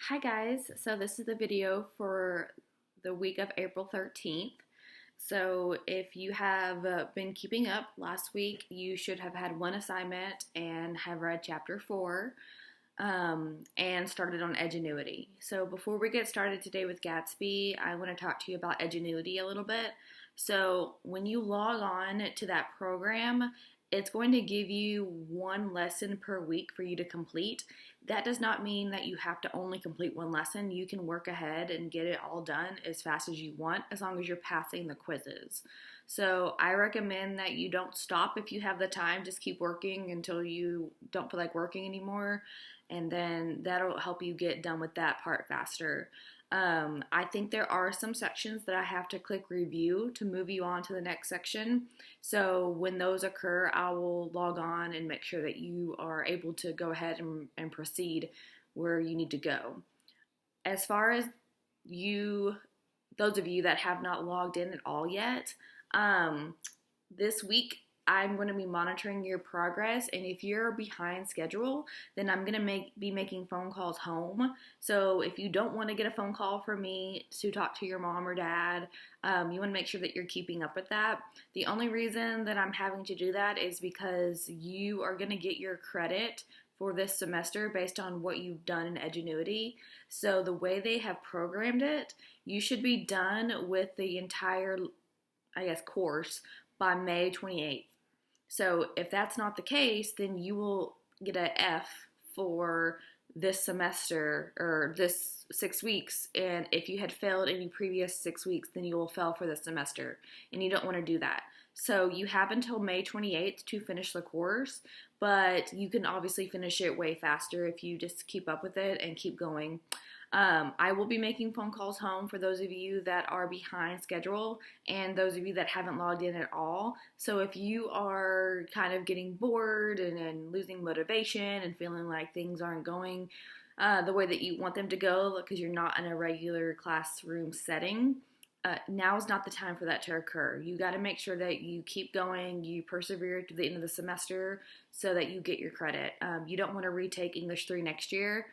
Hi guys, so this is the video for the week of April 13th. So if you have been keeping up last week, you should have had one assignment and have read chapter 4 and started on Edgenuity. So before we get started today with Gatsby, I want to talk to you about Edgenuity a little bit. So when you log on to that program, it's going to give you one lesson per week for you to complete. That does not mean that you have to only complete one lesson. You can work ahead and get it all done as fast as you want, as long as you're passing the quizzes. So I recommend that you don't stop if you have the time. Just keep working until you don't feel like working anymore, and then that'll help you get done with that part faster. I think there are some sections that I have to click review to move you on to the next section. So when those occur, I will log on and make sure that you are able to go ahead and proceed where you need to go. As far as those of you that have not logged in at all yet, this week I'm going to be monitoring your progress, and if you're behind schedule, then I'm going to be making phone calls home. So if you don't want to get a phone call from me to talk to your mom or dad, you want to make sure that you're keeping up with that. The only reason that I'm having to do that is because you are going to get your credit for this semester based on what you've done in Edgenuity. So the way they have programmed it, you should be done with the entire, course by May 28th. So if that's not the case, then you will get an F for this semester or this 6 weeks. And if you had failed any previous 6 weeks, then you will fail for this semester. And you don't want to do that. So you have until May 28th to finish the course, but you can obviously finish it way faster if you just keep up with it and keep going. I will be making phone calls home for those of you that are behind schedule and those of you that haven't logged in at all. So if you are kind of getting bored and losing motivation and feeling like things aren't going the way that you want them to go because you're not in a regular classroom setting, now is not the time for that to occur. You got to make sure that you keep going, you persevere to the end of the semester so that you get your credit. You don't want to retake English 3 next year.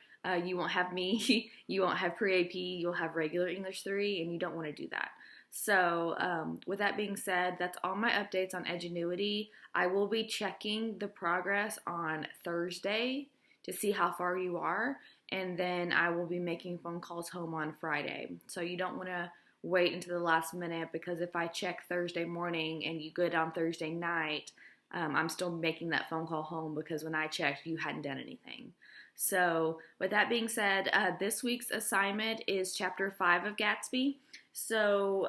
You won't have me, you won't have pre-AP, you'll have regular English 3, and you don't want to do that. So with that being said, that's all my updates on Edgenuity. I will be checking the progress on Thursday to see how far you are, and then I will be making phone calls home on Friday. So you don't want to wait until the last minute, because if I check Thursday morning and you go down Thursday night, I'm still making that phone call home because when I checked, you hadn't done anything. So with that being said, this week's assignment is chapter 5 of Gatsby. So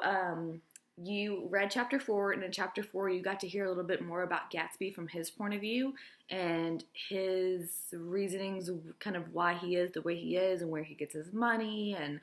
you read chapter 4, and in chapter 4 you got to hear a little bit more about Gatsby from his point of view and his reasonings, kind of why he is the way he is and where he gets his money and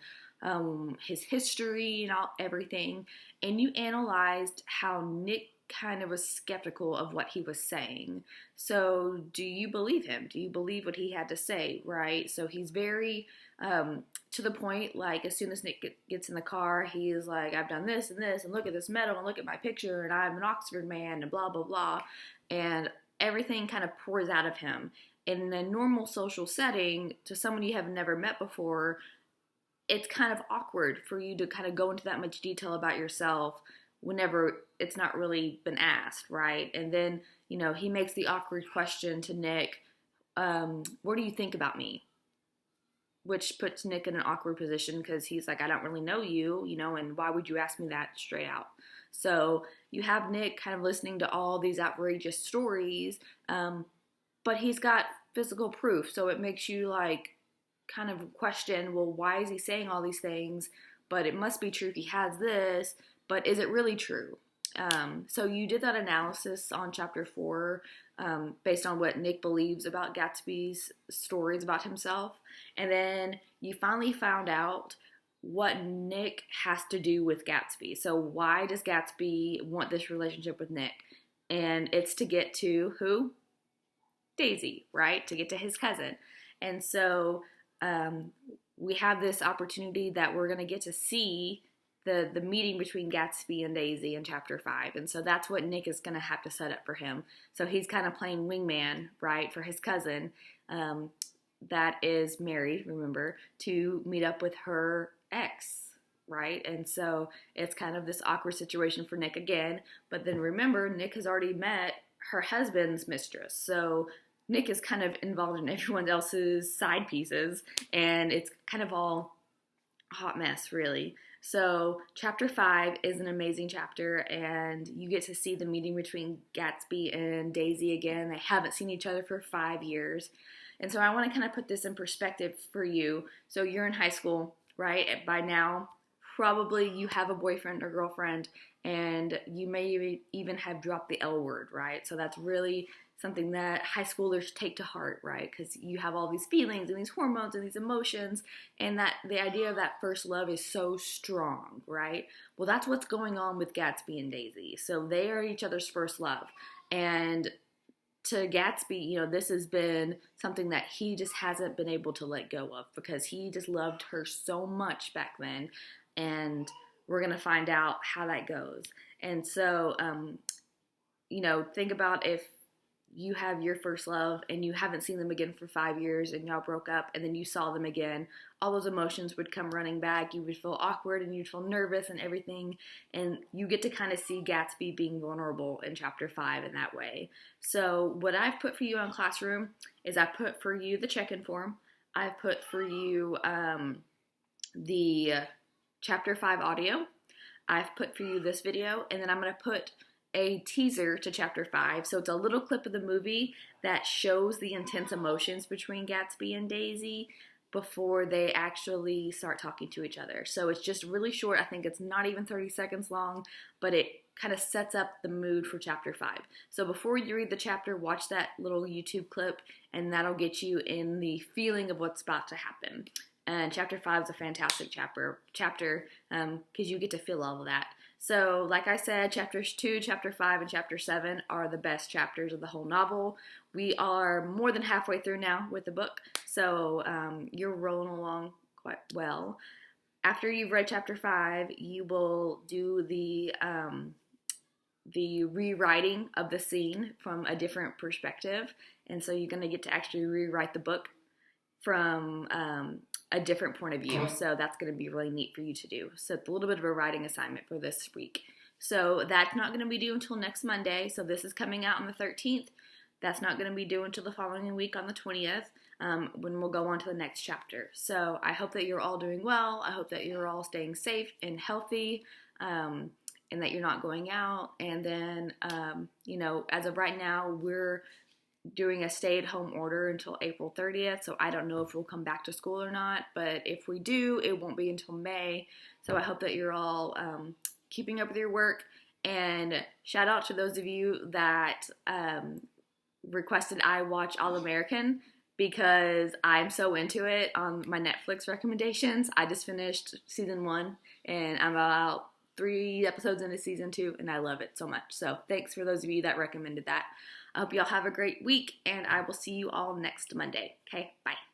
his history and everything. And you analyzed how Nick kind of was skeptical of what he was saying. So do you believe him? Do you believe what he had to say, right? So he's very to the point, like as soon as Nick gets in the car, he's like, I've done this and this, and look at this medal, and look at my picture, and I'm an Oxford man, and blah, blah, blah. And everything kind of pours out of him. In a normal social setting, to someone you have never met before, it's kind of awkward for you to kind of go into that much detail about yourself whenever it's not really been asked, right? And then, he makes the awkward question to Nick, what do you think about me? Which puts Nick in an awkward position because he's like, I don't really know you, and why would you ask me that straight out? So you have Nick kind of listening to all these outrageous stories, but he's got physical proof, so it makes you like kind of question, well, why is he saying all these things? But it must be true if he has this, but is it really true? So you did that analysis on chapter 4 based on what Nick believes about Gatsby's stories about himself. And then you finally found out what Nick has to do with Gatsby. So why does Gatsby want this relationship with Nick? And it's to get to who? Daisy, right? To get to his cousin. And so we have this opportunity that we're going to get to see the meeting between Gatsby and Daisy in chapter 5. And so that's what Nick is going to have to set up for him. So he's kind of playing wingman, right, for his cousin. that is married, remember, to meet up with her ex, right? And so it's kind of this awkward situation for Nick again. But then remember, Nick has already met her husband's mistress. So Nick is kind of involved in everyone else's side pieces, and it's kind of all a hot mess, really. So, chapter 5 is an amazing chapter, and you get to see the meeting between Gatsby and Daisy again. They haven't seen each other for 5 years. And so, I want to kind of put this in perspective for you. So, you're in high school, right? By now, probably you have a boyfriend or girlfriend, and you may even have dropped the L word, right? So, that's really something that high schoolers take to heart, right? Because you have all these feelings and these hormones and these emotions, and that the idea of that first love is so strong, right? Well, that's what's going on with Gatsby and Daisy. So they are each other's first love. And to Gatsby, this has been something that he just hasn't been able to let go of because he just loved her so much back then. And we're going to find out how that goes. And so, think about if you have your first love and you haven't seen them again for 5 years and y'all broke up and then you saw them again, all those emotions would come running back. You would feel awkward and you'd feel nervous and everything. And you get to kind of see Gatsby being vulnerable in chapter 5 in that way. So what I've put for you on Classroom is I put for you the check-in form. I've put for you the chapter 5 audio. I've put for you this video, and then I'm going to put a teaser to chapter 5. So it's a little clip of the movie that shows the intense emotions between Gatsby and Daisy before they actually start talking to each other. So it's just really short. I think it's not even 30 seconds long, but it kind of sets up the mood for chapter 5. So before you read the chapter, watch that little YouTube clip, and that'll get you in the feeling of what's about to happen. And chapter 5 is a fantastic chapter because you get to feel all of that. So, like I said, chapters 2, chapter 5, and chapter 7 are the best chapters of the whole novel. We are more than halfway through now with the book, so you're rolling along quite well. After you've read chapter 5, you will do the rewriting of the scene from a different perspective, and so you're going to get to actually rewrite the book from a different point of view. So that's going to be really neat for you to do. So it's a little bit of a writing assignment for this week. So that's not going to be due until next Monday. So this is coming out on the 13th. That's not going to be due until the following week on the 20th, when we'll go on to the next chapter. So I hope that you're all doing well. I hope that you're all staying safe and healthy, and that you're not going out. And then, as of right now, we're doing a stay-at-home order until April 30th, so I don't know if we'll come back to school or not, but if we do, it won't be until May. So I hope that you're all keeping up with your work, and shout out to those of you that requested I watch All American, because I'm so into it on my Netflix recommendations. I just finished season 1, and I'm about 3 episodes into season 2, and I love it so much. So thanks for those of you that recommended that. I hope y'all have a great week, and I will see you all next Monday. Okay, bye.